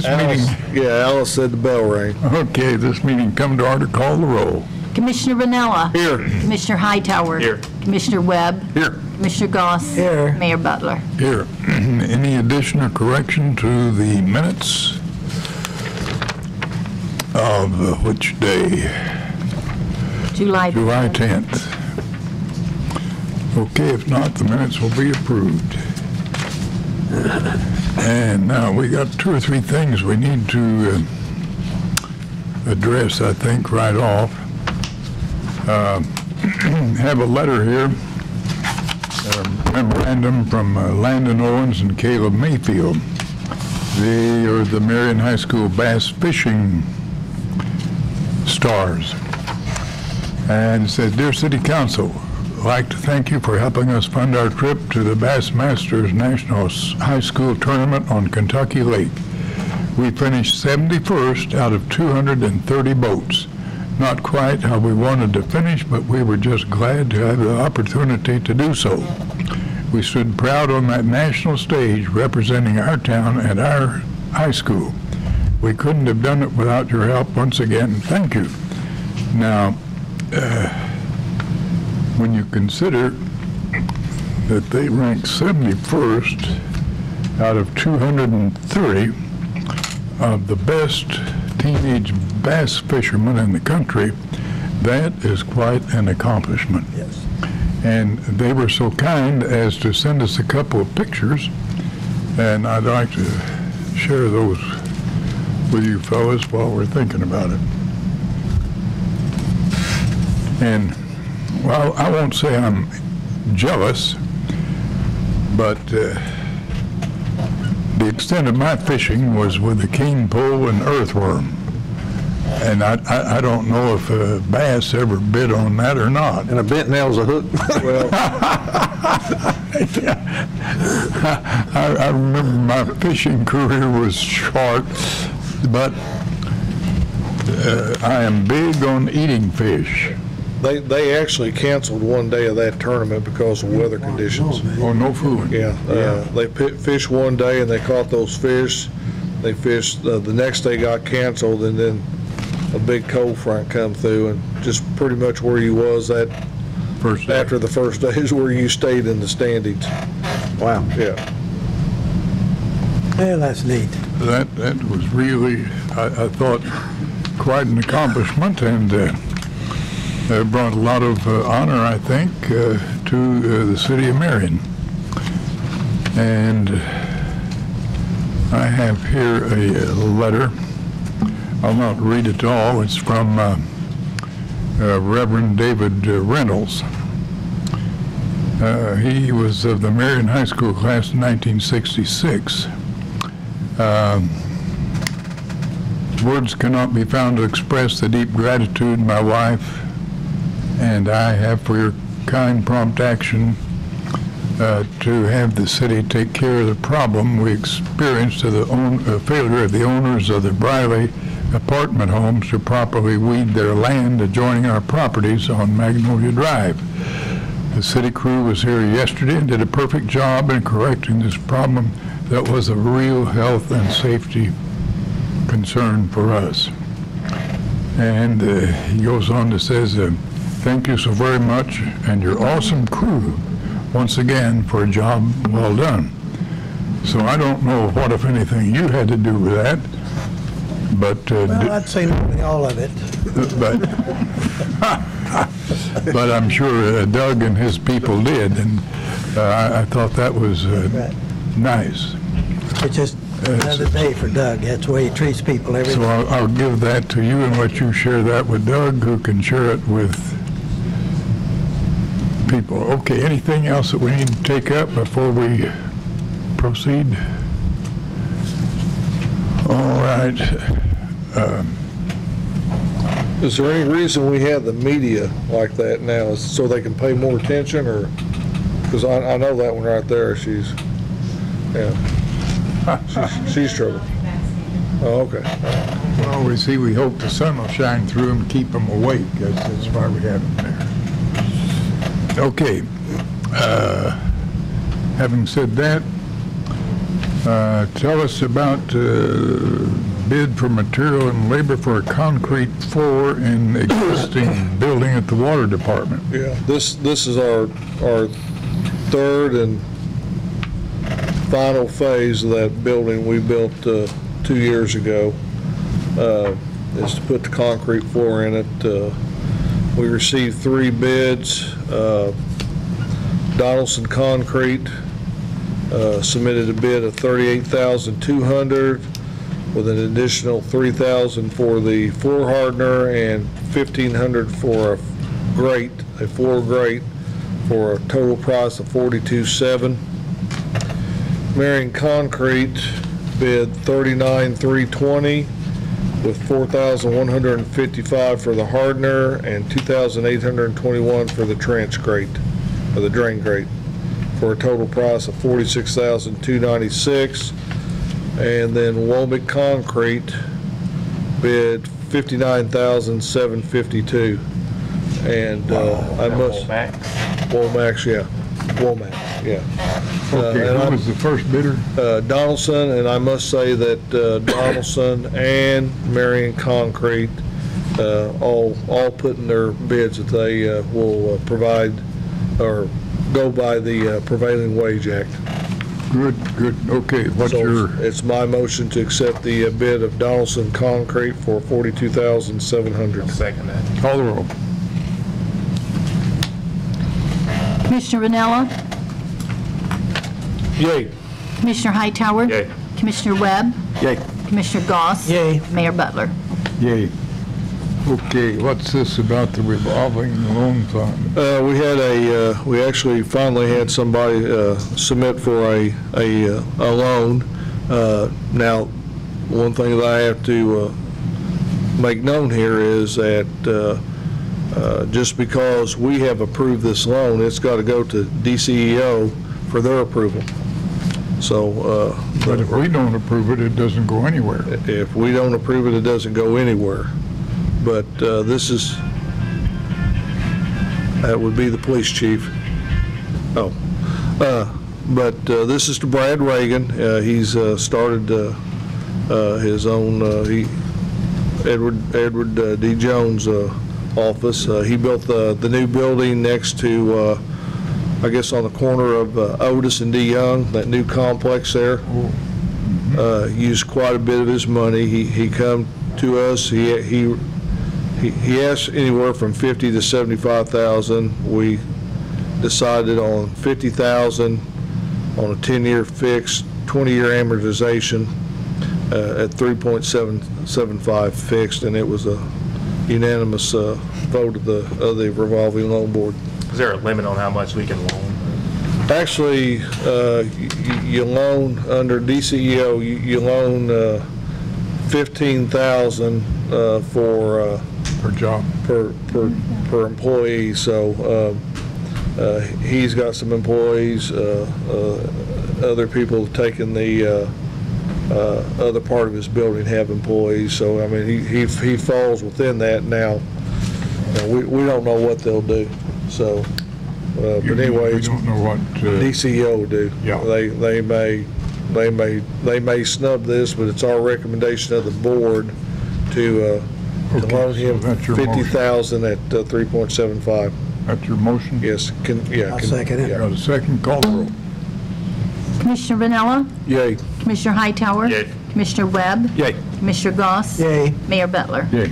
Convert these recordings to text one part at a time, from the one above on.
Alice said the bell rang. Okay, this meeting come to order. Call the roll. Commissioner Vanella. Here. Commissioner Hightower. Here. Commissioner Webb. Here. Commissioner Goss. Here. Mayor Butler. Here. Any addition or correction to the minutes of which day? July 10th. Okay, if not, the minutes will be approved. And now we got two or three things we need to address, I think, right off. Have a letter here, a memorandum from Landon Owens and Caleb Mayfield. They are the Marion High School bass fishing stars. And it says, "Dear City Council, I'd like to thank you for helping us fund our trip to the Bass Masters National High School Tournament on Kentucky Lake. We finished 71st out of 230 boats. Not quite how we wanted to finish, but we were just glad to have the opportunity to do so. We stood proud on that national stage representing our town and our high school. We couldn't have done it without your help. Once again, thank you." Now, when you consider that they rank 71st out of 230 of the best teenage bass fishermen in the country, that is quite an accomplishment. Yes. And they were so kind as to send us a couple of pictures, and I'd like to share those with you fellas while we're thinking about it. And well, I won't say I'm jealous, but the extent of my fishing was with a cane pole and earthworm. And I don't know if a bass ever bit on that or not. And a bent nail's a hook. Well, I remember my fishing career was short, but I am big on eating fish. they actually canceled one day of that tournament because of weather conditions. Oh, no food. Yeah. They fished one day and they caught those fish. They fished, the next day got canceled, and then a big cold front come through, and just pretty much where you was that First day. after the first day is where you stayed in the standings. Wow. Yeah. Yeah, that's neat. That was really, I thought, quite an accomplishment, and brought a lot of honor, I think, to the city of Marion. And I have here a letter. I'll not read it all. It's from Reverend David Reynolds. He was of the Marion High School class in 1966. Words cannot be found to express the deep gratitude my wife and I have for your kind, prompt action to have the city take care of the problem we experienced of the failure of the owners of the Briley apartment homes to properly weed their land adjoining our properties on Magnolia Drive. The city crew was here yesterday and did a perfect job in correcting this problem that was a real health and safety concern for us. And he goes on to says, "Thank you so very much and your awesome crew once again for a job well done." So I don't know what, if anything, you had to do with that, but Well, I'd say nearly all of it. but I'm sure Doug and his people did, and I thought that was Right. nice. It's just another day for Doug. That's the way he treats people every So day. I'll give that to you and let you share that with Doug, who can share it with people. Okay, anything else that we need to take up before we proceed? All right. Is there any reason we have the media like that now? Is so they can pay more attention, or because I know that one right there. She's trouble. Oh, okay. Well, we hope the sun will shine through them and keep them awake. That's why we have them there. Okay. Having said that, Tell us about bid for material and labor for a concrete floor in existing building at the water department. Yeah, this is our third and final phase of that building we built 2 years ago. Is to put the concrete floor in it. We received 3 bids. Donaldson Concrete submitted a bid of $38,200 with an additional $3,000 for the floor hardener and $1,500 for a floor grate, for a total price of $42,700. Marion Concrete bid $39,320 with $4,155 for the hardener and $2,821 for the trench grate, or the drain grate, for a total price of $46,296. And then Womack Concrete bid $59,752. And I must Womack's, yeah, Womack, yeah. Okay, who was the first bidder? Donaldson, and I must say that Donaldson and Marion Concrete all put in their bids that they will provide or go by the Prevailing Wage Act. Good. Okay, what's your... It's my motion to accept the bid of Donaldson Concrete for $42,700. Second that. Call the roll. Commissioner Vanella? Yay. Commissioner Hightower? Yay. Commissioner Webb? Yay. Commissioner Goss? Yay. Mayor Butler? Yay. Okay, what's this about the revolving loan fund? We actually finally had somebody submit for a loan. Now, one thing that I have to make known here is that just because we have approved this loan, it's got to go to DCEO for their approval. So, But if we don't approve it, it doesn't go anywhere. if we don't approve it, it doesn't go anywhere. But that would be the police chief. Oh, but this is to Brad Reagan. He's started his own Edward D. Jones office. He built the new building next to, I guess, on the corner of Otis and D. Young, that new complex there. Used quite a bit of his money. He come to us. He asked anywhere from $50,000 to $75,000. We decided on $50,000 on a 10-year fixed, 20-year amortization at 3.775 fixed, and it was a unanimous vote of the revolving loan board. Is there a limit on how much we can loan? Actually, you loan under DCEO. You loan $15,000 for Per job. per employee. So he's got some employees. Other people taking the other part of his building have employees. So I mean, he falls within that now. We don't know what they'll do. So, but anyway, We don't know what... DCO will do. Yeah. They may snub this, but it's our recommendation of the board to loan him so that's your motion. $50,000 at 3.75. That's your motion? Yes, I'll second it. Got a second, call the roll. Commissioner Vanella? Yay. Commissioner Hightower? Yay. Commissioner Webb? Yay. Commissioner Goss? Yay. Mayor Butler? Yay.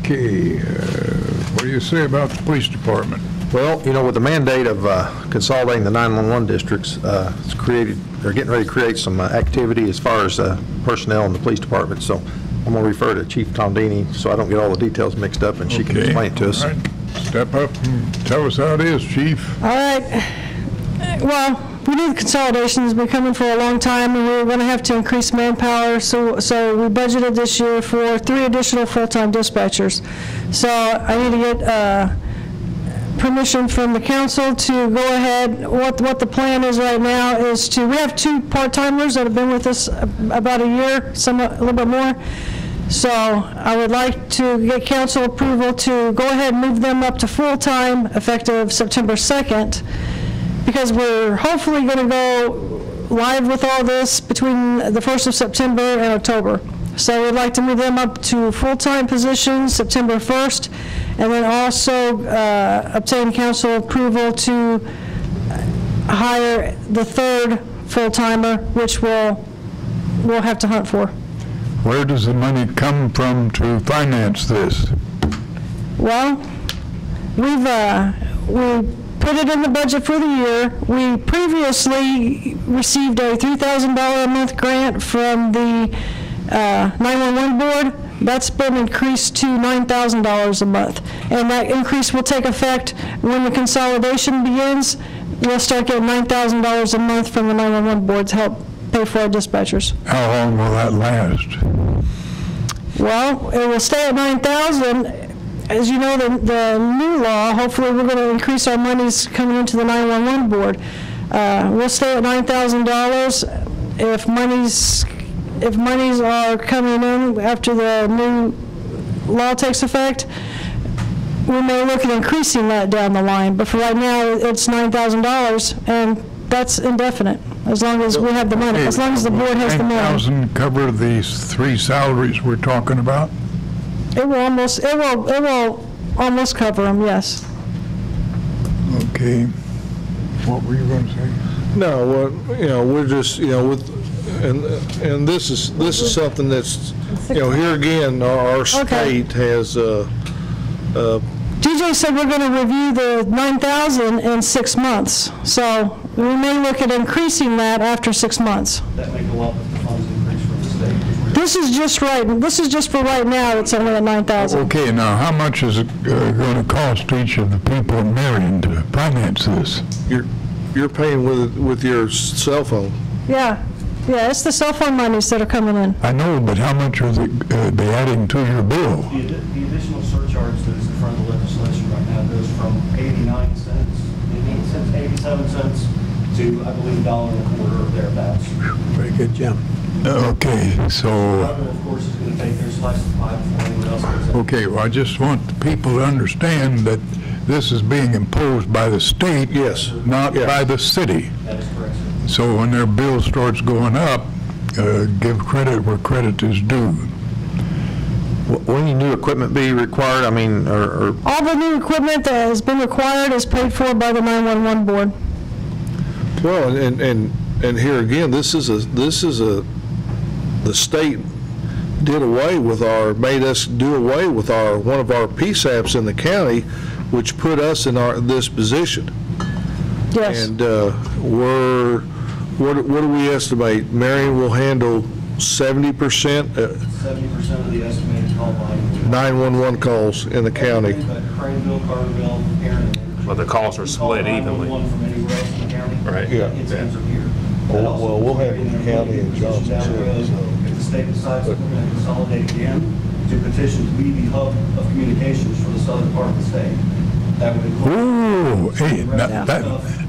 Okay, what do you say about the police department? Well, you know, with the mandate of consolidating the 911 districts, it's created, they're getting ready to create some activity as far as personnel in the police department. So I'm going to refer to Chief Tondini so I don't get all the details mixed up and she can Okay, explain it to us. all right. Step up and tell us how it is, Chief. All right. Well, we knew the consolidation has been coming for a long time, and we were going to have to increase manpower, so we budgeted this year for 3 additional full-time dispatchers. So I need to get permission from the council to go ahead. What the plan is right now is we have 2 part-timers that have been with us about a year, a little bit more. So I would like to get council approval to go ahead and move them up to full-time effective September 2nd. because we're hopefully going to go live with all this between the 1st of September and October. So we'd like to move them up to full-time positions September 1st, and then also obtain council approval to hire the 3rd full-timer, which we'll have to hunt for. Where does the money come from to finance this? Well, we put it in the budget for the year. We previously received a $3,000 a month grant from the 911 board. That's been increased to $9,000 a month. And that increase will take effect when the consolidation begins. We'll start getting $9,000 a month from the 911 board to help pay for our dispatchers. How long will that last? Well, it will stay at $9,000. As you know, the new law, hopefully we're going to increase our monies coming into the 911 board. We'll stay at $9,000. If monies are coming in after the new law takes effect, we may look at increasing that down the line. But for right now, it's $9,000, and that's indefinite, as long as we have the money, as long as the board has the money. $9,000 cover these 3 salaries we're talking about? It will almost cover them, yes. Okay. What were you going to say? No, we're just, and this is something that's, here again, our state has, DJ said we're going to review the 9,000 in 6 months, so we may look at increasing that after 6 months. That may go up if the funds increase from the state. This is just right. This is just for right now. It's only at 9,000. Okay, now how much is it going to cost each of the people in Marion to finance this? you're paying with your cell phone. Yeah, it's the cell phone monies that are coming in. I know, but how much are they adding to your bill? The additional surcharge that is in front of the legislation right now goes from 89 cents, 87 cents to, I believe, $1.25 or thereabouts. Very good, Jim. Okay, so, Government, of course, is going to take their slice of the pie before anyone else goes in. okay, well, I just want the people to understand that this is being imposed by the state. Yes. Not Yeah. by the city. That is correct, sir. So when their bill starts going up, give credit where credit is due. Will any new equipment be required? I mean, or All the new equipment that has been required is paid for by the 911 board. Well, and here again, the state made us do away with one of our PSAPs in the county, which put us in this position. Yes. And what do we estimate? Marion will handle 70%, 70% of the estimated call volume. 911 calls in the county. But Craneville, Carterville, Aaron. Well, the calls are split evenly. One from anywhere else in the county. Right. Yeah. It ends up here. Well, That also we'll puts have Marion in a county really and good position Johnson down the road. too, so. If the state decides that we're going to consolidate again to petition to be the hub of communications for the southern part of the state, that would include Ooh, hey, the rest of the that, stuff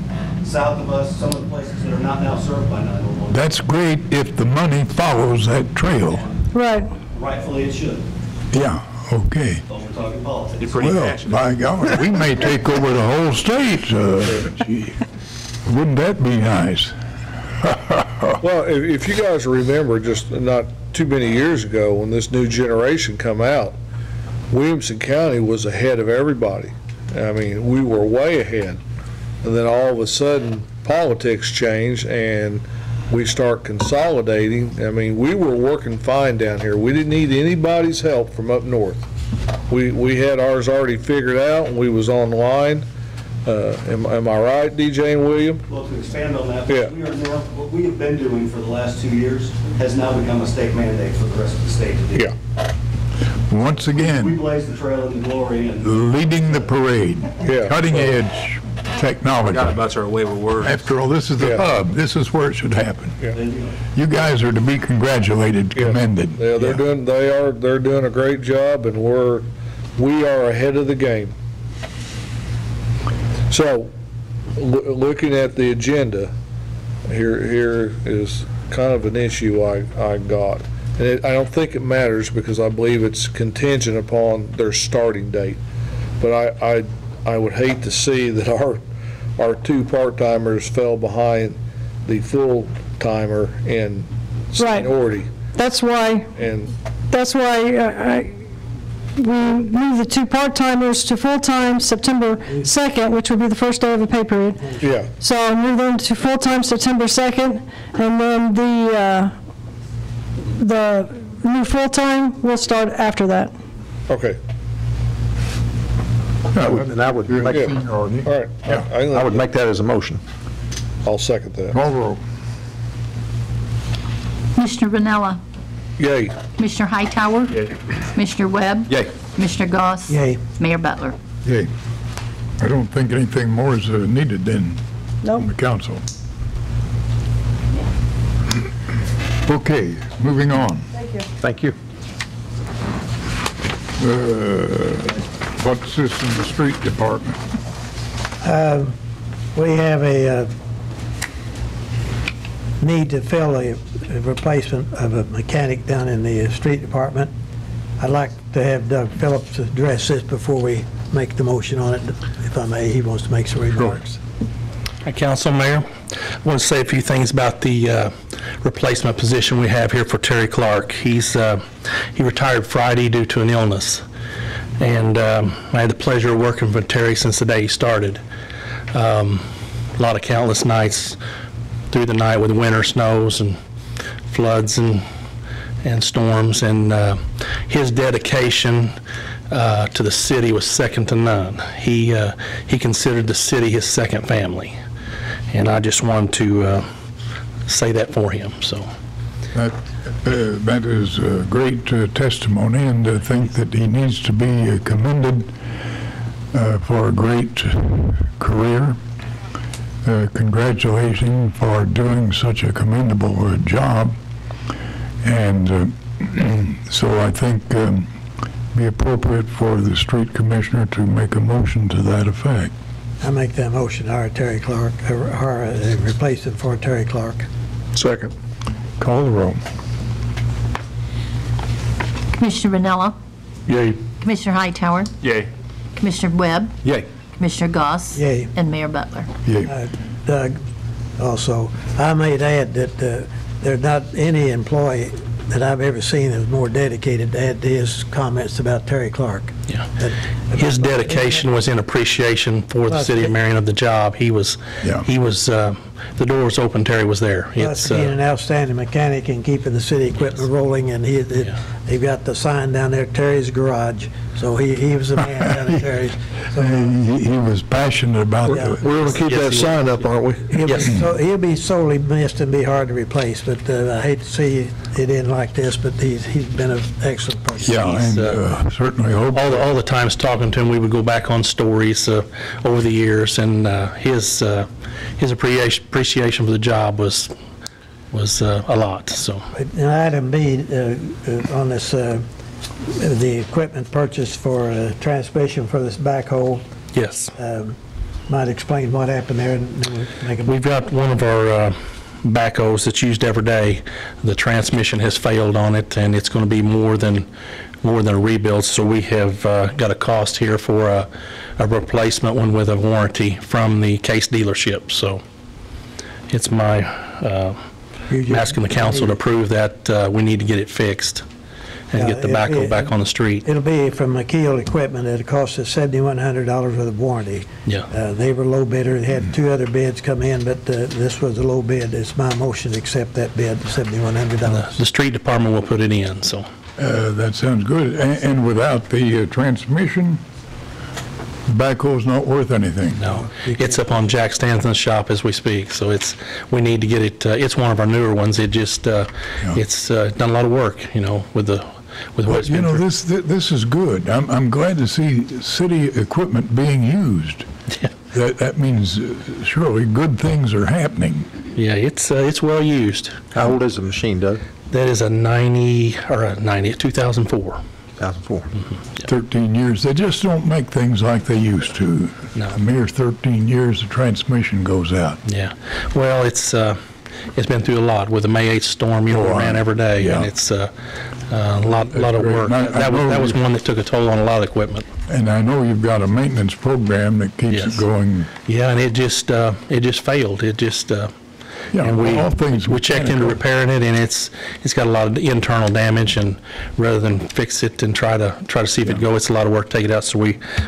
south of us, some of the places that are not now served by 911. that's great if the money follows that trail. Right. Rightfully, it should, Yeah, okay. but we're talking politics. You're pretty Well, passionate. by God, we may take over the whole state. Gee, wouldn't that be nice? Well, if you guys remember, just not too many years ago, when this new generation come out, Williamson County was ahead of everybody. I mean, we were way ahead. And then all of a sudden, politics change and we start consolidating. I mean, we were working fine down here. We didn't need anybody's help from up north. We had ours already figured out and we was online. Am I right, DJ and William? Well, to expand on that, Yeah. what we have been doing for the last 2 years has now become a state mandate for the rest of the state to do. Yeah. Once We again, blaze the trail into glory and leading the parade, Yeah. cutting edge technology. Forgot about our wayward words. After all, this is the Yeah. hub. This is where it should happen. then, you know, You guys are to be congratulated, Yeah. commended. Yeah, they're doing a great job, and we are ahead of the game. So, looking at the agenda, here is kind of an issue I got. And I don't think it matters because I believe it's contingent upon their starting date. But I would hate to see that our 2 part-timers fell behind the full-timer in Right. seniority. That's why And, we moved the 2 part-timers to full-time September 2nd, which would be the first day of the pay period. yeah, So I'll move them to full-time September 2nd, and then the new full-time will start after that. okay, And I would make, Yeah. Seniority. all right. I would make that as a motion. I'll second that. Call roll. Commissioner Vanella, Yay. Commissioner Hightower, Commissioner Webb, Yay. Commissioner Goss, Yay. Mayor Butler. Yay. I don't think anything more is needed then Nope. from the council. Okay, moving on. Thank you. What's this in the street department? We have a need to fill a replacement of a mechanic down in the street department. I'd like to have Doug Phillips address this before we make the motion on it, if I may. He wants to make some remarks. Hi, Council, Mayor. I want to say a few things about the replacement position we have here for Terry Clark. He retired Friday due to an illness, and I had the pleasure of working for Terry since the day he started. A lot of countless nights through the night with winter snows and floods and storms, and his dedication to the city was second to none. He considered the city his second family, and I just wanted to say that for him. So That is a great testimony, and I think that he needs to be commended for a great career. Congratulations for doing such a commendable job. And so I think it'd be appropriate for the street commissioner to make a motion to that effect. I make that motion, hire Terry Clark, replace him for Terry Clark. Second. Call the roll. Commissioner Vanella, Yay. Commissioner Hightower, Yay. Commissioner Webb, Yay. Commissioner Goss, Yay. and Mayor Butler. Yay. Doug, also, I might add that there's not any employee that I've ever seen that was more dedicated to add to his comments about Terry Clark. yeah, his dedication was in appreciation for the city of Marion of the job. He was, Yeah. the door was open, Terry was there. Plus being an outstanding mechanic and keeping the city equipment rolling, and they've got the sign down there, Terry's Garage, so he was a man down at Terry's. So He was passionate about Yeah. the We're going to keep Yes, that he sign up, aren't we? he'll be sorely missed and be hard to replace, but I hate to see it end like this, but he's been an excellent person. Yeah, He's, and certainly hope. all the times talking to him, we would go back on stories over the years, and his appreciation for the job was a lot. So And item B on this, the equipment purchase for transmission for this backhoe, yes, might explain what happened there, and then we'll make a we've got one of our backhoes that's used every day. The transmission has failed on it, and it's going to be more than a rebuild. So we have got a cost here for a replacement one with a warranty from the Case dealership. So it's I'm asking the council to approve that. We need to get it fixed and get the backhoe back on the street. It'll be from McKeel Equipment. It'll cost us $7,100 with a warranty. Yeah. They were low bidder. They had 2 other bids come in, but this was a low bid. It's my motion to accept that bid, $7,100. The street department will put it in. So That sounds good. And without the transmission, the backhoe's not worth anything. no, it's up on Jack Stanton's shop as we speak. So we need to get it. It's one of our newer ones. It just it's done a lot of work, with what But, it's been through. this is good. I'm glad to see city equipment being used. Yeah. That means surely good things are happening. Yeah, it's well used. How old is the machine, Doug? That is a 2004. 2004. 13 years. They just don't make things like they used to. No. A mere 13 years, the transmission goes out. Yeah. Well, it's it's been through a lot. With the May 8th storm, we ran every day, yeah. and it's a lot of great. work. And That was one that took a toll on a lot of equipment. And I know you've got a maintenance program that keeps Yes. it going. Yeah, and it just failed. It just Yeah, and all things we checked into mechanical. repairing it, and it's got a lot of internal damage. And rather than fix it and try to see if it go, it's a lot of work to take it out. So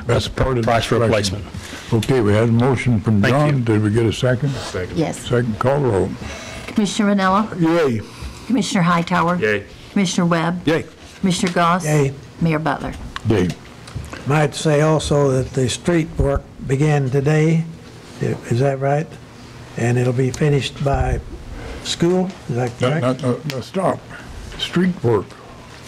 That's part of the price for discussion. replacement. Okay, we had a motion from Thank John. you. Did we get a second? Yes. Second, call the roll. Commissioner Ranella, Yay. Commissioner Hightower. Yay. Commissioner Webb. Yay. Commissioner Goss. Yay. Mayor Butler. Dave. Might say also that the street work began today, is that right? And it'll be finished by school, is that correct? No, stop. Street work.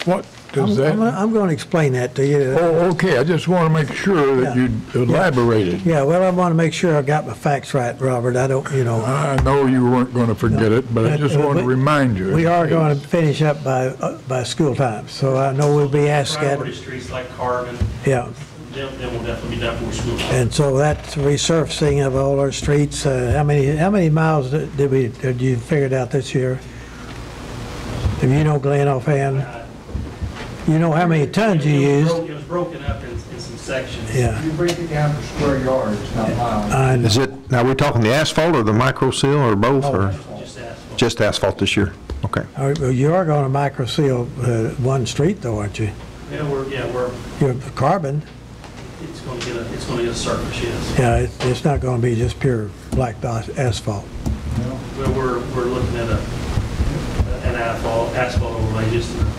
What does that? I'm going to explain that to you. Oh, okay, I just want to make sure that Yeah. you elaborated. Yeah, well, I want to make sure I got my facts right, Robert. I don't, I know you weren't going to forget it, but I just want to remind you. we are going to finish up by school time, so I know we'll be asked Priority that. streets like Carbon, Yeah, them will definitely be done before school. and so that's resurfacing of all our streets. How many miles did you figured out this year? If you know, Glenn, offhand? You know how many tons you used? It was broken up in some sections. Yeah. You break it down per square yard, it's not miles. I know. Is it, now we're talking the asphalt or the micro seal or both, or Just asphalt. just asphalt this year? Okay. All right, well, you are going to micro seal one street though, aren't you? Yeah, we're, Your carbon, it's gonna get a surface, yes. yeah, it's not going to be just pure black asphalt. Well, we're looking at an asphalt overlay just in the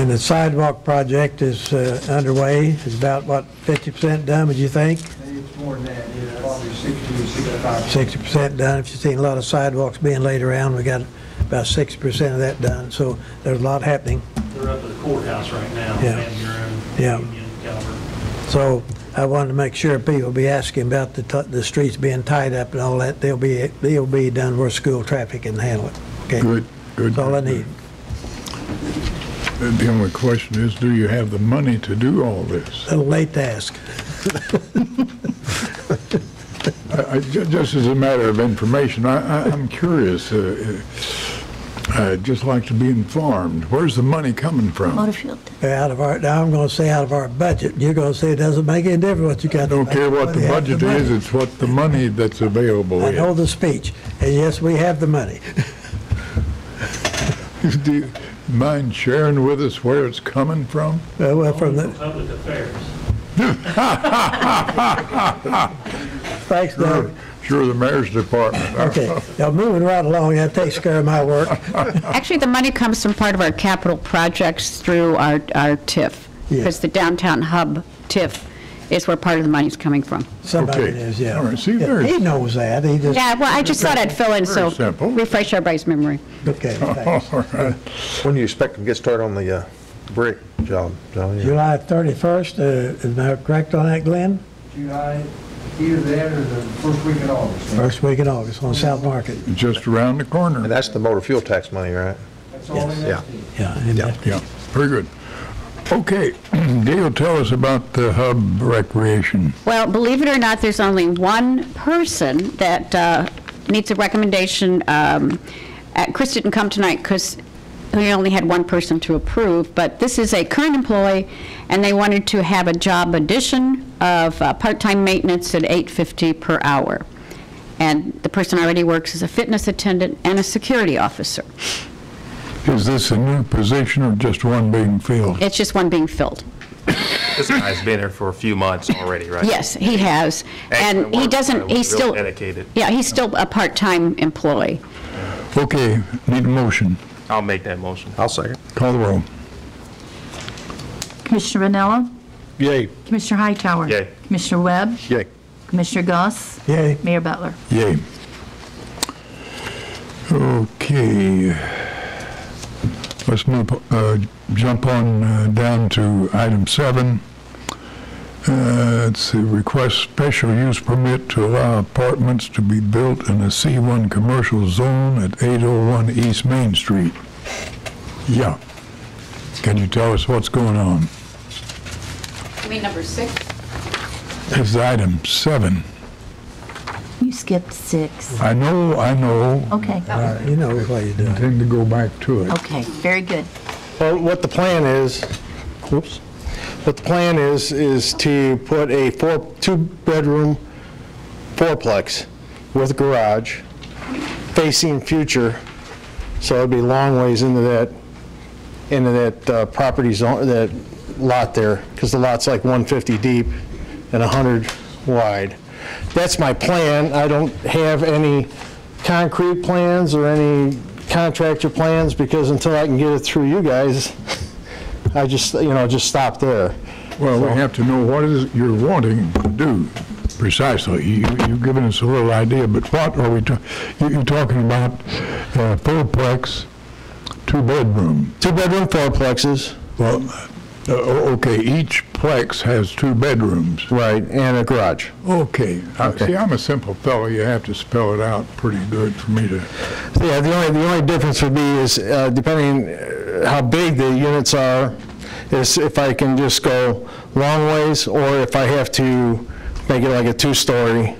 And the sidewalk project is underway. It's about, what, 50% done, would you think? It's more than that, it's probably 60 to 65. 60% done. If you've seen a lot of sidewalks being laid around, we got about 60% of that done. So there's a lot happening. They're up at the courthouse right now. Yeah. Van Buren, Yeah. Union, Calvert. So I wanted to make sure people be asking about the streets being tied up and all that. They'll be done where school traffic can handle it. Okay? Good, good. That's all I need. The only question is, do you have the money to do all this? A little late to ask. Just as a matter of information, I'm curious. I'd just like to be informed. Where's the money coming from? Motorfield. Now I'm going to say out of our budget. You're going to say it doesn't make any difference what you got. I don't care what the budget is, it's what the money that's available I know is. the speech, and yes, we have the money. Do you mind sharing with us where it's coming from? Well, from Only the, for public affairs. thanks, Doug. Sure, the mayor's department. Okay, now moving right along, that takes care of my work. Actually, the money comes from part of our capital projects through our TIF, Yeah. because the downtown hub TIF is where part of the money's coming from. Somebody Okay. is, yeah. All right, see, Yeah, there's- he knows that, he just, Yeah, well, I just thought I'd fill in, so Very simple. refresh everybody's memory. okay, thanks. All right. When do you expect to get started on the brick job, John? July 31st, is I correct on that, Glenn? July, either that or the first week in August. First week in August on South Market. Just around the corner. And that's the motor fuel tax money, right? That's all they Yeah. have to do. Yeah. and Yeah. that- Yeah, very good. Okay, Dale, tell us about the hub recreation. Well, believe it or not, there's only one person that needs a recommendation. Chris didn't come tonight because we only had one person to approve, but this is a current employee, and they wanted to have a job addition of part-time maintenance at $8.50 per hour. And the person already works as a fitness attendant and a security officer. Is this a new position or just one being filled? It's just one being filled. This guy's been here for a few months already, right? Yes, he has. Excellent And he work. doesn't, he's Real still, dedicated. yeah, he's still a part-time employee. Okay, need a motion. I'll make that motion. I'll second. Call the roll. Commissioner Ranella, Yay. Commissioner Hightower. Yay. Commissioner Webb. Yay. Commissioner Goss. Yay. Mayor Butler. Yay. Okay. Let's jump on down to item 7. It's a request special use permit to allow apartments to be built in a C1 commercial zone at 801 East Main Street. Yeah. Can you tell us what's going on? You mean number 6? It's item 7. You skipped 6. I know. Okay, You know what you're doing. Intend to go back to it. okay, very good. Well, what the plan is, what the plan is to put a 2-bedroom fourplex with a garage facing future, so it'd be long ways into that property zone, that lot there, because the lot's like 150 deep and 100 wide. That's my plan. I don't have any concrete plans or any contractor plans, because until I can get it through you guys, I just, just stop there. Well, we have to know what is it you're wanting to do precisely. You've given us a little idea, but what are we you're talking about? Fourplex, 2-bedroom. 2-bedroom fourplexes. Well, okay, each plex has 2 bedrooms. Right, and a garage. Okay. See, I'm a simple fellow. You have to spell it out pretty good for me to... Yeah, the only difference would be is, depending how big the units are, is if I can just go long ways, or if I have to make it like a 2-story,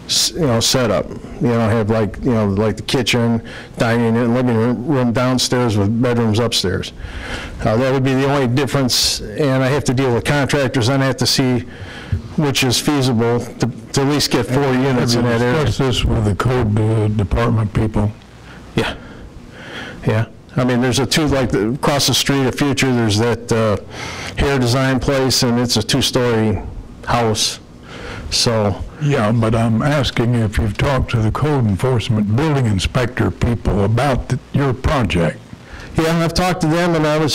setup. Have like the kitchen, dining, and living room downstairs with bedrooms upstairs. That would be the only difference, and I have to deal with contractors, and I have to see which is feasible to at least get 4 units in that area. Have you discussed this with the code department people? Yeah. Yeah. I mean, there's across the street of Future, there's that hair design place, and it's a 2-story house. So. Yeah, but I'm asking if you've talked to the code enforcement building inspector people about your project. Yeah, I've talked to them, and they were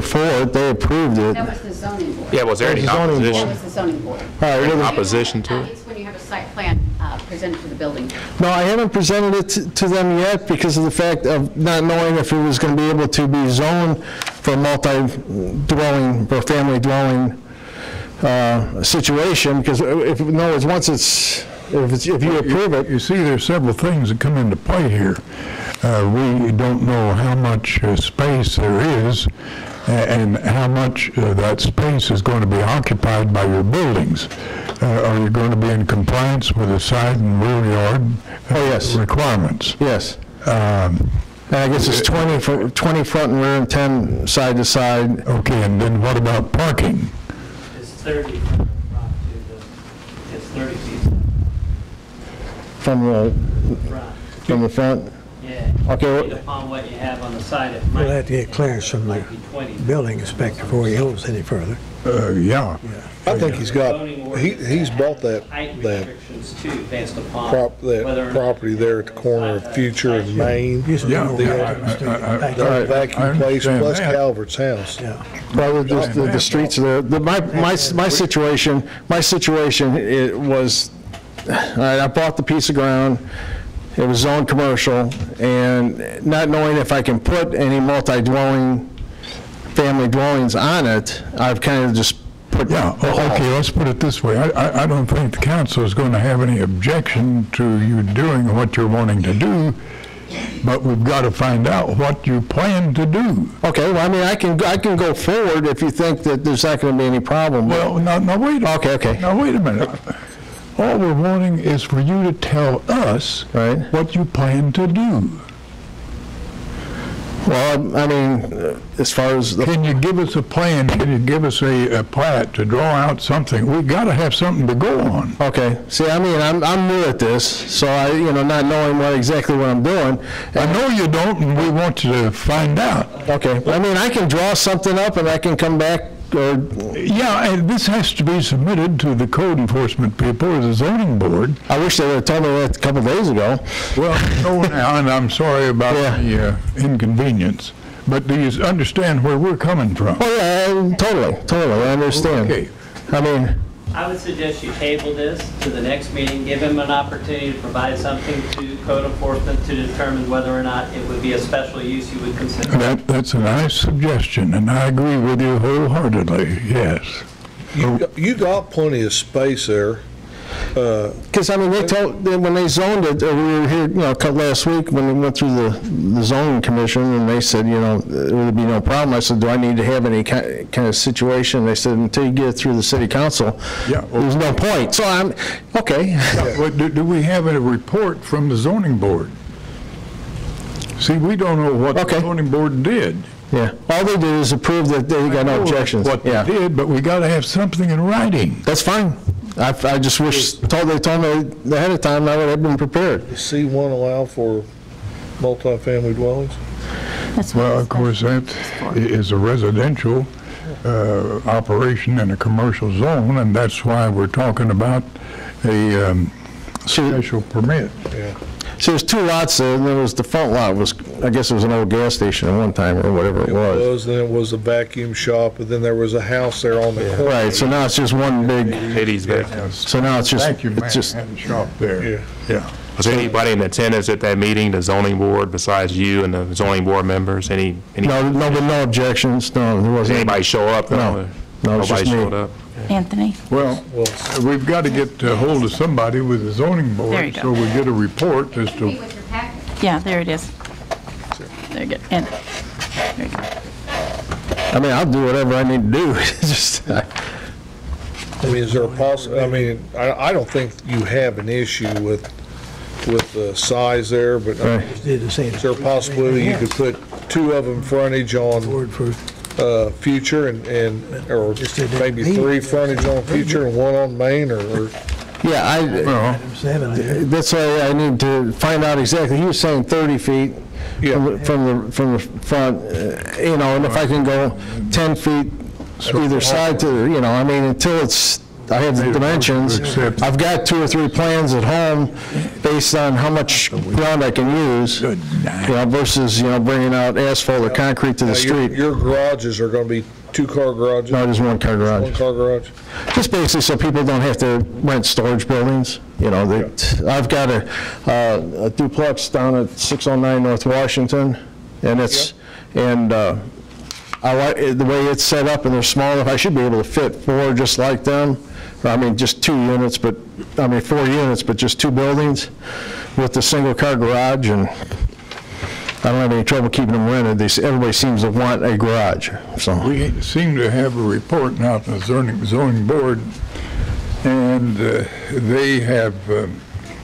for it. They approved it. That was the zoning board. Yeah, was there any opposition? That was the zoning board. Opposition to it? It's when you have a site plan presented to the building. No, I haven't presented it to them yet because of the fact of not knowing if it was going to be able to be zoned for multi-dwelling or family dwelling situation. Because if in other words, once if you approve it, you see, there's several things that come into play here. We don't know how much space there is and how much that space is going to be occupied by your buildings. Are you going to be in compliance with the side and rear yard requirements? Yes. And I guess it's 20 front and rear and 10 side to side. Okay, and then what about parking? It's 30 from the front it's 30 feet From the front? Yeah. Okay. Depending upon what you have on the side, it We'll might have to get clearance from the building inspector before he goes any further. Yeah. I think he's got, he's bought that restrictions too, based upon that property there at the corner of Future and Main. Yeah. The vacuum place plus Calvert's house. Yeah. Well, the streets are there. My situation, it was, I bought the piece of ground. It was zoned commercial, and not knowing if I can put any multi-dwelling, family dwellings on it, I've kind of just put. Yeah, okay, let's put it this way. I don't think the council is going to have any objection to you doing what you're wanting to do, but we've got to find out what you plan to do. Okay, well, I mean, I can go forward if you think that there's not going to be any problem. Well, now wait a minute. Okay. Now, wait a minute. All we're wanting is for you to tell us what you plan to do. Well, I mean, as far as Can you give us a plan? Can you give us a plat to draw out something? We've got to have something to go on. Okay. See, I mean, I'm new at this, so I, not knowing exactly what I'm doing. I know you don't, and we want you to find out. Okay. I mean, I can draw something up, and I can come back. Yeah, and this has to be submitted to the code enforcement people or the zoning board. I wish they would have told me that a couple days ago. Well, no, now, and I'm sorry about the inconvenience, but do you understand where we're coming from? Oh, yeah, totally, I understand. Okay. I mean, I would suggest you table this to the next meeting, give him an opportunity to provide something to code enforcement to determine whether or not it would be a special use you would consider. That's a nice suggestion, and I agree with you wholeheartedly, yes. You got plenty of space there. Because, I mean, when they zoned it, we were here, last week when we went through the zoning commission, and they said, there would be no problem. I said, do I need to have any kind of situation? They said, until you get it through the city council, there's no point. So I'm, okay. Yeah, well, do we have a report from the zoning board? See, we don't know what the zoning board did. Yeah, all they did is approve that they got no objections. What they did, but we got to have something in writing. That's fine. I just wish they told me ahead of time, I would have been prepared. Does C1 allow for multifamily dwellings? Well, of course, that is a residential operation in a commercial zone, and that's why we're talking about a special permit. Yeah. See, there's two lots there, and there was the front lot was, I guess it was an old gas station at one time, or whatever it was. Then it was a vacuum shop, and then there was a house there on the corner. Right, so now it's just one big. Eddie's back. So now it's just, Vacuum man had a shop there. Yeah. Was anybody in attendance at that meeting, the zoning board, besides you and the zoning board members? No objections, no, there wasn't. Anybody show up? No, it was just Nobody me. showed up? Anthony? Well, we've got to get a hold of somebody with the zoning There board, you go. so we get a report as to. Yeah, there it is. There you go. And, there you go. I mean, I'll do whatever I need to do. It's just, I mean, is there a I don't think you have an issue with the size there, but is there a possibility you could put two of them frontage on Future or maybe three frontage on Future and one on Main, or yeah, that's why I need to find out exactly. He was saying 30 feet from the front, and if I can go 10 feet either side to, I mean, until I have the dimensions. I've got 2 or 3 plans at home based on how much ground I can use, versus, bringing out asphalt or concrete to the street. Your garages are going to be 2-car garages? No, just 1-car garage. 1-car garage? Just basically so people don't have to rent storage buildings. I've got a duplex down at 609 North Washington, and I like the way it's set up, and they're small enough. I should be able to fit 4 just like them. I mean, just 2 units, 4 units, but just 2 buildings with the single-car garage, and I don't have any trouble keeping them rented. Everybody seems to want a garage. So we seem to have a report now from the zoning board, and they have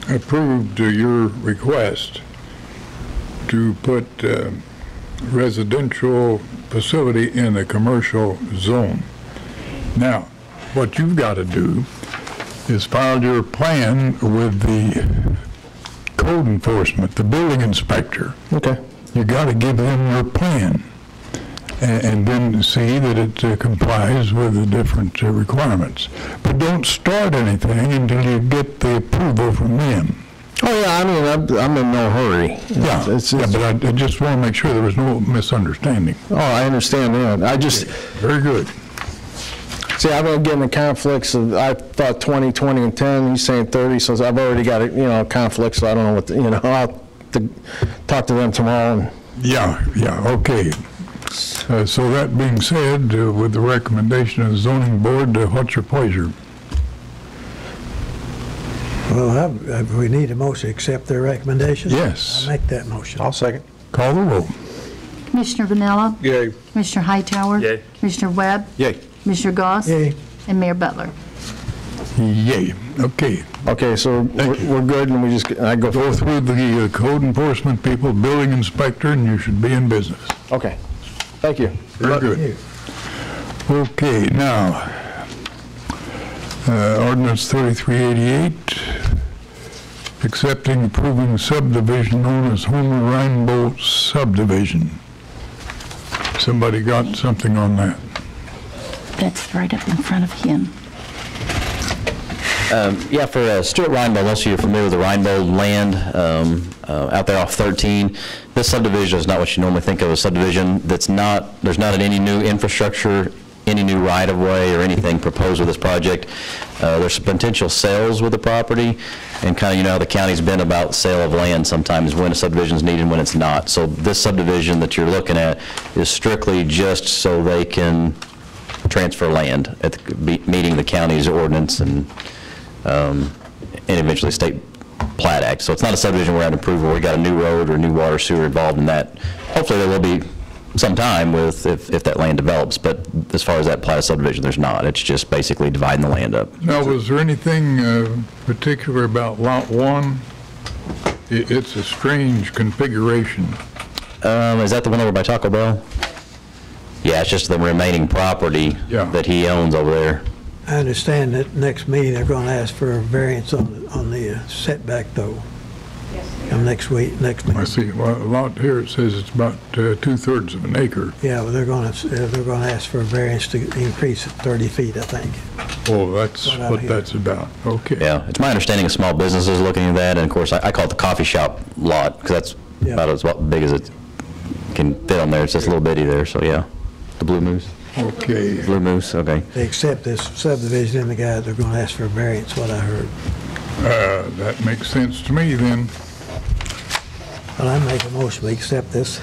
approved your request to put residential facility in a commercial zone. Now, what you've got to do is file your plan with the code enforcement, the building inspector. Okay. You got to give them your plan and then see that it complies with the different requirements. But don't start anything until you get the approval from them. Oh, yeah, I mean, I'm in no hurry. But I just want to make sure there was no misunderstanding. Oh, I understand that. Very good. See, I've been getting the conflicts of, I thought 20, 20, and 10, he's saying 30, so I've already got a conflict, so I don't know what, I'll talk to them tomorrow. Yeah, okay. So that being said, with the recommendation of the zoning board, what's your pleasure? Well, we need a motion to accept their recommendation? Yes. I'll make that motion. I'll second. Call the roll. Commissioner Vanilla? Yay. Commissioner Hightower? Yay. Commissioner Webb? Yay. Commissioner Goss? Yay. And Mayor Butler. Yay. Okay. Okay, so we're good, and I go through the code enforcement people, building inspector, and you should be in business. Okay. Thank you. Very good. Okay, now, ordinance 3388, accepting, approving subdivision known as Homer Reinbold subdivision. Somebody got something on that? That's right up in front of him. Yeah, for Stuart Reinbold, most of you are familiar with the Reinbold land out there off 13. This subdivision is not what you normally think of as a subdivision. There's not any new infrastructure, any new right-of-way or anything proposed with this project. There's potential sales with the property, and kind of, the county's been about sale of land sometimes when a subdivision is needed and when it's not. So this subdivision that you're looking at is strictly just so they can transfer land at meeting the county's ordinance and and eventually State Plat Act. So it's not a subdivision we're having to approve where we got a new road or new water sewer involved in that. Hopefully there will be some time with if that land develops, but as far as that plat of subdivision, there's not. It's just basically dividing the land up. Now, was there anything particular about Lot 1? It's a strange configuration. Is that the one over by Taco Bell? Yeah, it's just the remaining property that he owns over there. I understand that next meeting, they're going to ask for a variance on the setback, though. Next week, next meeting. I see. Well, a lot here, it says it's about 2/3 of an acre. Yeah, well, they're going to ask for a variance to increase it 30 feet, I think. Oh, that's what that's about. Okay. Yeah, it's my understanding of small businesses looking at that, and of course, I call it the coffee shop lot, because that's about as big as it can fit on there. It's just a little bitty there, so yeah. The Blue Moose. Okay. Blue Moose, okay. They accept this subdivision, and the guy, they're going to ask for a variance, what I heard. That makes sense to me, then. Well, I make a motion, we accept this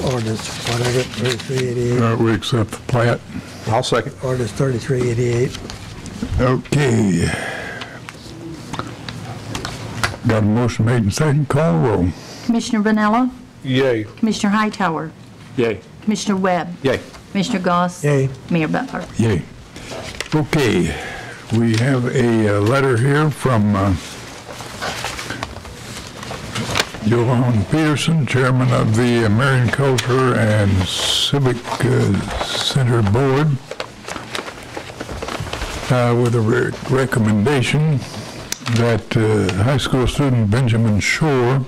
ordinance, whatever, 3388. We accept the plat. I'll second. Ordinance 3388. Okay. Got a motion made and second. Call roll. Commissioner Vanella? Yay. Commissioner Hightower? Yay. Commissioner Webb? Yay. Commissioner Goss? Yay. Mayor Butler? Yay. Okay. We have a letter here from Johan Peterson, chairman of the Marion Culture and Civic Center Board, with a recommendation that high school student Benjamin Shore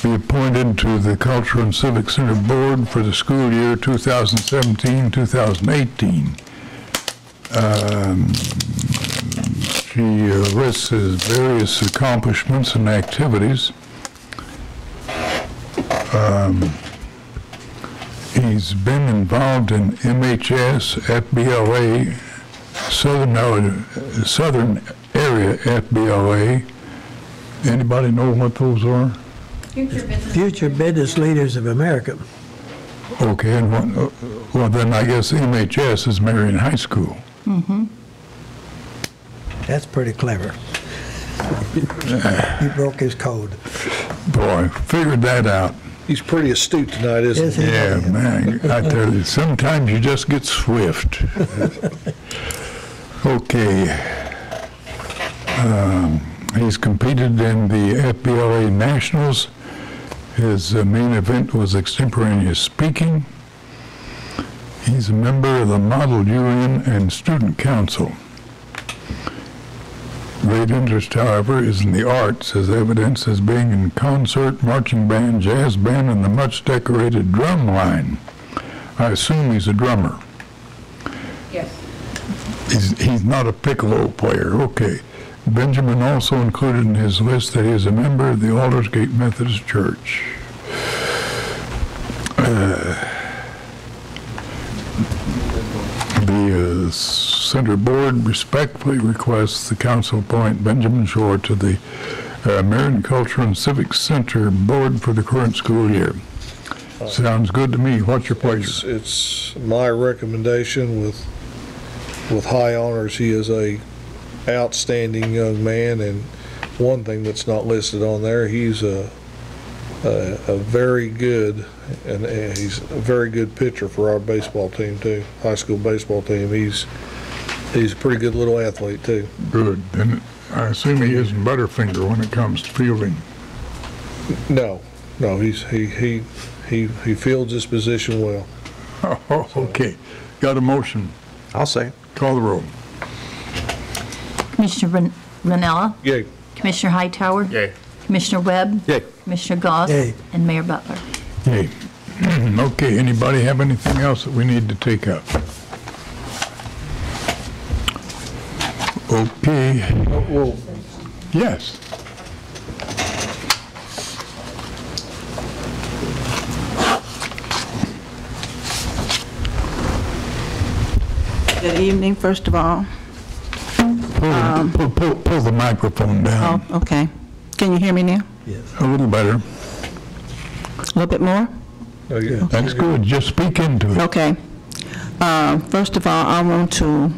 be appointed to the Culture and Civic Center Board for the school year 2017-2018. She lists his various accomplishments and activities. He's been involved in MHS, FBLA, Southern Area FBLA. Anybody know what those are? Future Business Leaders of America. Okay, and well then I guess MHS is Marion High School. Mm-hmm. That's pretty clever. He broke his code. Boy, figured that out. He's pretty astute tonight, isn't he? Yeah, man, I tell you, sometimes you just get swift. Okay. He's competed in the FBLA Nationals. His main event was extemporaneous speaking. He's a member of the Model UN and Student Council. Great interest, however, is in the arts, as evidenced as being in concert, marching band, jazz band, and the much-decorated drum line. I assume he's a drummer. Yes. He's not a piccolo player. Okay. Benjamin also included in his list that he is a member of the Aldersgate Methodist Church. The Center Board respectfully requests the council appoint Benjamin Shore to the Marion Culture and Civic Center Board for the current school year. Sounds good to me. What's your pleasure? It's my recommendation with high honors. He is a outstanding young man, and one thing that's not listed on there, he's a very good, and he's a very good pitcher for our baseball team too, high school baseball team. He's a pretty good little athlete too. Good. And I assume he isn't Butterfinger when it comes to fielding. No, he fields his position well. Oh, okay. Got a motion. I'll say it. Call the roll. Commissioner Vanella? Yay. Commissioner Hightower? Yay. Commissioner Webb? Yay. Commissioner Goss? Yay. And Mayor Butler? Yay. Okay, anybody have anything else that we need to take up? Okay. Well, Yes. Good evening, first of all. Pull the microphone down. Oh, okay. Can you hear me now? A little better. A little bit more? oh, yeah. That's good. Just speak into it. Okay. First of all, I want to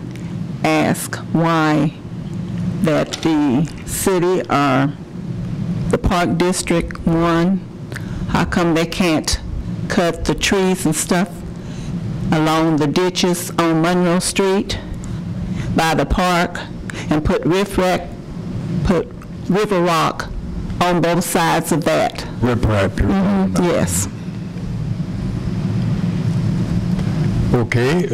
ask why that the city or the Park District, one, how come they can't cut the trees and stuff along the ditches on Monroe Street by the park and put river rock on both sides of that? Riprap you're talking about. Yes. Okay,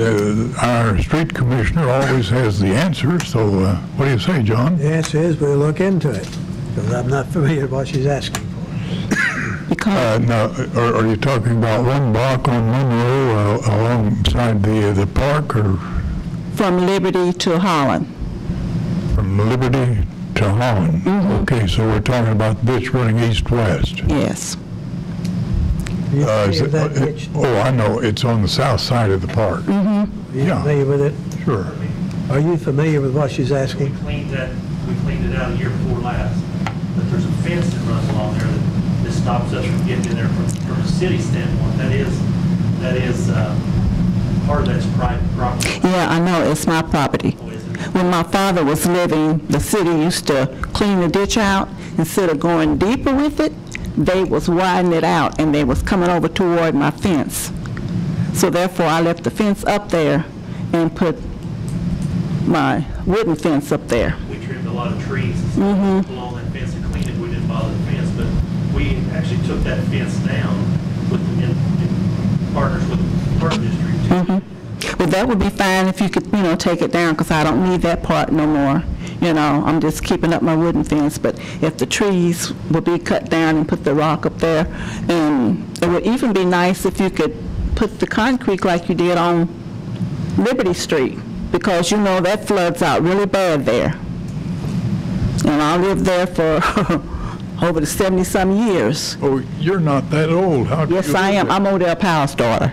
our street commissioner always has the answer, so what do you say, John? The answer is we'll look into it, because I'm not familiar with what she's asking for. Now, are you talking about one block on Monroe alongside the park, or? From Liberty to Holland. From Liberty to Holland? Okay, so we're talking about this running east-west? Yes. Oh, I know, it's on the south side of the park. Are you familiar with it? Sure. Are you familiar with what she's asking? We cleaned it out a year before last, but there's a fence that runs along there that stops us from getting in there from a city standpoint. That is part of that's private property. Yeah, I know, it's my property. When my father was living, the city used to clean the ditch out. Instead of going deeper with it, they was widening it out, and they was coming over toward my fence. So therefore, I left the fence up there and put my wooden fence up there. We trimmed a lot of trees and stuff along that fence and cleaned it. We didn't bother the fence, but we actually took that fence down in partners with the Park District too. Well, that would be fine if you could, take it down, because I don't need that part no more. I'm just keeping up my wooden fence, but if the trees would be cut down and put the rock up there, and it would even be nice if you could put the concrete like you did on Liberty Street, because that floods out really bad there. And I lived there for over the 70-some years. Oh, you're not that old. How do Yes, you I am. I'm Odell Powell's daughter.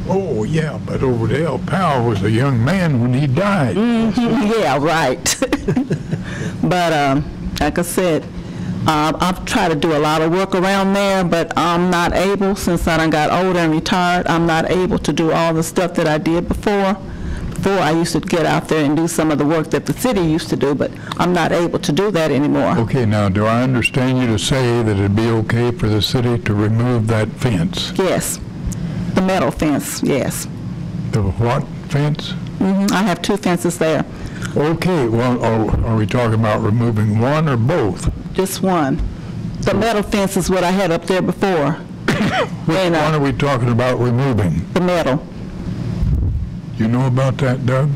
Oh, yeah, but Odell Powell was a young man when he died. Yeah, right. But like I said, I've tried to do a lot of work around there, but I'm not able, since I done got older and retired, I'm not able to do all the stuff that I did before. Before, I used to get out there and do some of the work that the city used to do, but I'm not able to do that anymore. Okay, now, do I understand you to say that it'd be okay for the city to remove that fence? Yes. The metal fence, yes. The what fence? I have two fences there. Okay, well, are we talking about removing one or both? Just one. The metal fence is what I had up there before. Which one are we talking about removing? The metal. You know about that, Doug?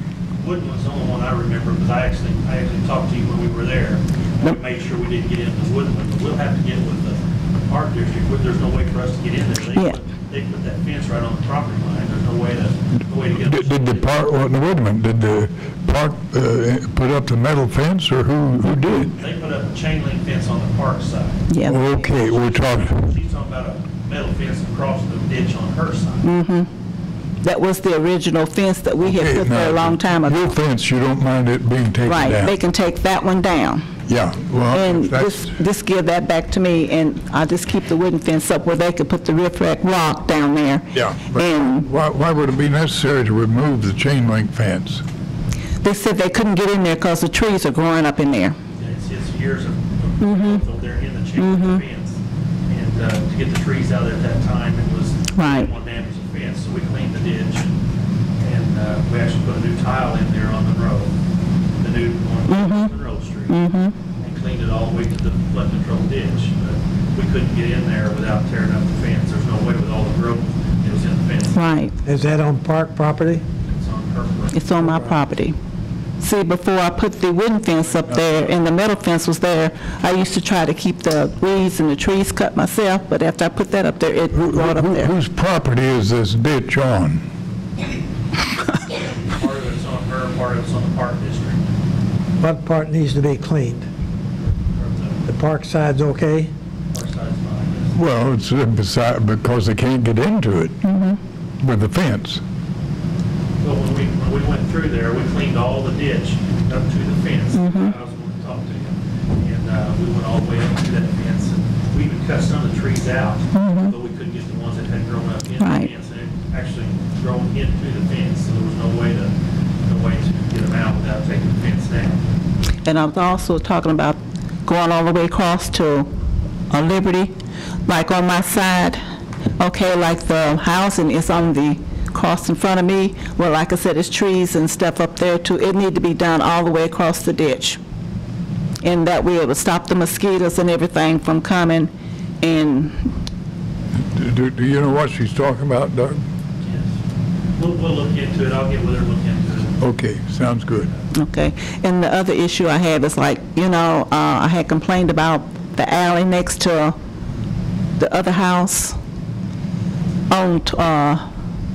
Wooden was the only one I remember, because I actually talked to you when we were there. We made sure we didn't get into the wooden one, but we'll have to get with the Park District. There's no way for us to get in there. They put that fence right on the property line. There's no way to get up. Did the park, wait a minute, did the park put up the metal fence, or who did? They put up a chain link fence on the park side. Yeah. Okay, we're talking. She's talking about a metal fence across the ditch on her side. That was the original fence that we had put there a long time ago. Your fence, you don't mind it being taken down? Right, they can take that one down. Yeah, well, And just give that back to me, and I'll just keep the wooden fence up where they could put the riprap rock down there. Yeah, but And why would it be necessary to remove the chain link fence? they said they couldn't get in there because the trees are growing up in there. It's years of so they're in the chain link fence. And to get the trees out there at that time, it was Right. one damage the fence, so we cleaned the ditch, and we actually put a new tile in there on Monroe, the new on Monroe Street, and cleaned it all the way to the flood control ditch. But we couldn't get in there without tearing up the fence. There's no way with all the growth that was in the fence. Right. Is that on park property? It's on her property. It's on my property. See, before I put the wooden fence up there and the metal fence was there, I used to try to keep the weeds and the trees cut myself, but after I put that up there, it brought up there. Whose property is this ditch on? Part of it's on her, part of it's on the Park District. What part needs to be cleaned? The park side's okay? Park side's fine. Well, it's beside, because they can't get into it with the fence. Well, when we went through there, we cleaned all the ditch up to the fence. I was going to talk to you. And we went all the way up to that fence. And we even cut some of the trees out, but we couldn't get the ones that had grown up in the fence. And it actually grown into the fence, so there was no way to get them out without taking the fence down. And I was also talking about going all the way across to Liberty, like on my side, okay, like the housing is on the cross in front of me. Well, like I said, there's trees and stuff up there too. It need to be done all the way across the ditch. And that way it would stop the mosquitoes and everything from coming. And Do you know what she's talking about, Doug? Yes. We'll look into it. I'll get with her and look into it. Okay, sounds good. okay. And the other issue I had is like, you know, I had complained about the alley next to the other house on,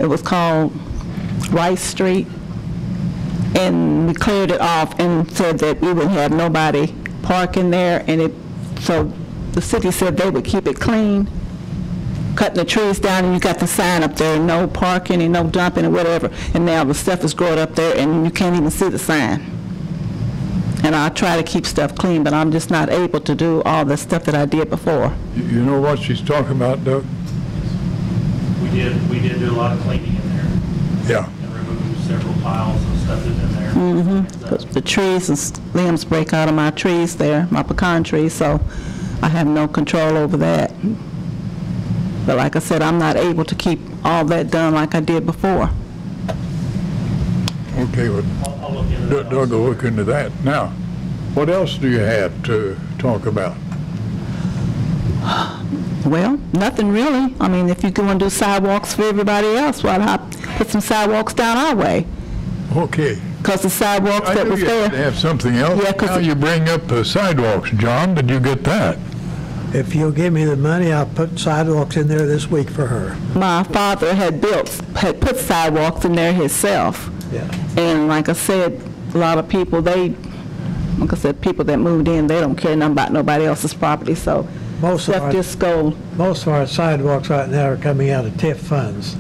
it was called Rice Street. And we cleared it off and said that we wouldn't have nobody parking there. And so the city said they would keep it clean, cutting the trees down, and you got the sign up there, no parking and no dumping and whatever. And now the stuff is growing up there and you can't even see the sign. And I try to keep stuff clean, but I'm just not able to do all the stuff that I did before. You know what she's talking about, Doug? We did do a lot of cleaning in there. Yeah. And removed several piles of stuff that's in there. The trees and limbs break out of my trees there, my pecan trees, so I have no control over that. But like I said, I'm not able to keep all that done like I did before. Okay, well, I'll look into that. Doug will look into that. Now, what else do you have to talk about? Well, nothing really. I mean, if you go and do sidewalks for everybody else, why not put some sidewalks down our way? Okay. Because the sidewalks I that knew was you had to there. have something else. Yeah, 'cause Now you bring up the sidewalks. John, did you get that? If you'll give me the money, I'll put sidewalks in there this week for her. My father had put sidewalks in there himself. Yeah. And like I said, a lot of people, like I said, people that moved in, they don't care nothing about nobody else's property, so Most of let our, this go. most of our sidewalks right now are coming out of TIF funds,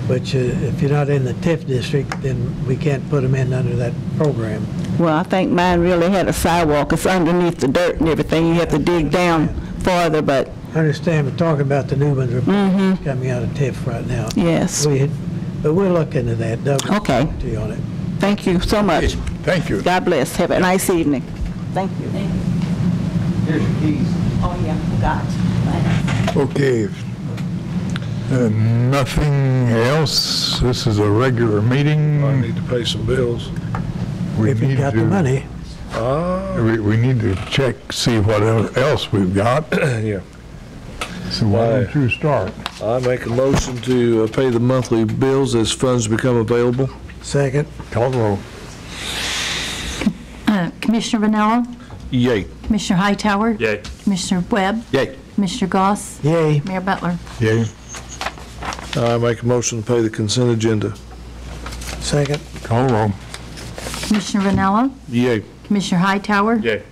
which if you're not in the TIF district, then we can't put them in under that program. Well, I think mine really had a sidewalk. It's underneath the dirt and everything. You have to dig down farther, but I understand we're talking about the new ones coming out of TIF right now. yes. But we'll look into that. Doug will Okay. talk to you on it. Thank you so much. Thank you. God bless. Have a nice evening. Thank you. Here's your keys. Oh, yeah, got Okay. Nothing else? This is a regular meeting. I need to pay some bills. We If you need got the to- money. We need to check, see what else we've got. Yeah. So why don't you start? I make a motion to pay the monthly bills as funds become available. Second. Call the roll. Commissioner Vanella, Yay. Commissioner Hightower, Yay. Commissioner Webb, Yay. Commissioner Goss, Yay. Mayor Butler. Yay. I make a motion to pay the consent agenda. Second. Call the roll. Commissioner Vanella, Yay. Commissioner Hightower, Yay.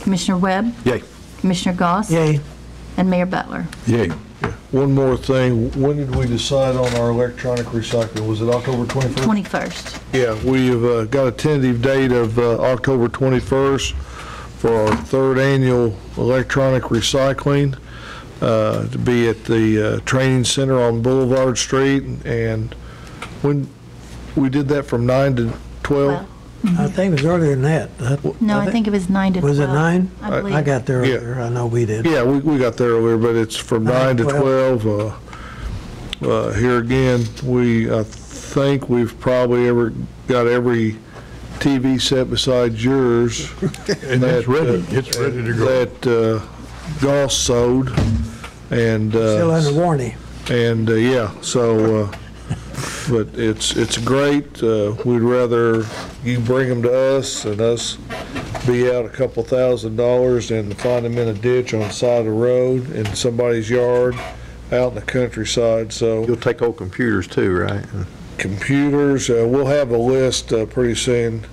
Commissioner Webb, Yay. Commissioner Goss, Yay. and Mayor Butler. Yay. One more thing, when did we decide on our electronic recycling? Was it October 21st? 21st. Yeah, we have got a tentative date of October 21st for our third annual electronic recycling to be at the training center on Boulevard Street. And when we did that from 9 to 12? Well, I think it was earlier than that. no, I think it was 9 to 12. Was it 9? I believe. I got there Yeah. earlier. I know we did. Yeah, we got there earlier, but it's from 9 to 12. Here again, I think we've probably got every TV set besides yours. And it's ready. It's ready to go. That Goss sold, and Still under warranty. and yeah, so but it's great. We'd rather you bring them to us and us be out a couple $1,000s than to find them in a ditch on the side of the road in somebody's yard out in the countryside. So You'll take old computers too, right? computers, we'll have a list pretty soon.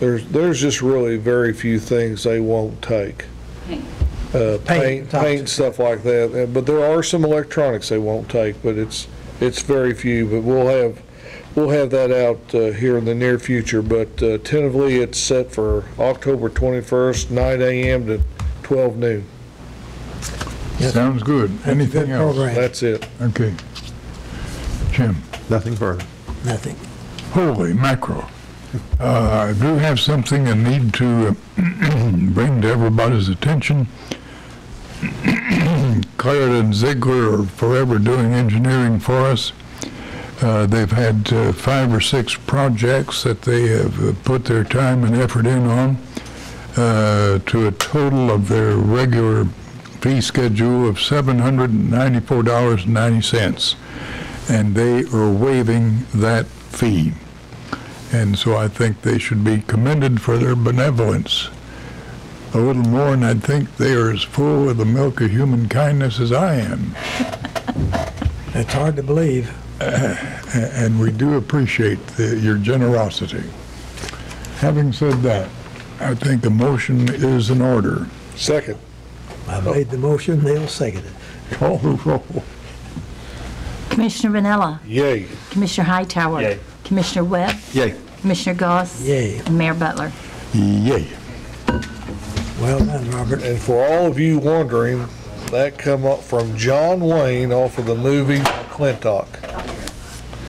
There's just really very few things they won't take. Paint, stuff like that. But there are some electronics they won't take, but it's very few. But we'll have that out here in the near future. But tentatively, it's set for October 21st, 9 a.m. to 12 noon. Sounds good. Anything Good else? program. That's it. Okay. Jim, Nothing further. Nothing. holy mackerel. I do have something I need to bring to everybody's attention. Clarendon Ziegler are forever doing engineering for us. They've had 5 or 6 projects that they have put their time and effort in on to a total of their regular fee schedule of $794.90. And they are waiving that fee. And so I think they should be commended for their benevolence. A little more, and I'd think they are as full of the milk of human kindness as I am. It's hard to believe. And we do appreciate your generosity. Having said that, I think a motion is in order. Second. I made the motion, they'll second it. Call the roll. Commissioner Vanilla. Yay. Commissioner Hightower. Yay. Commissioner Webb. Yay. Commissioner Goss. Yay. And Mayor Butler. Yay. Well done, Robert. And for all of you wondering, that come up from John Wayne off of the movie McClintock.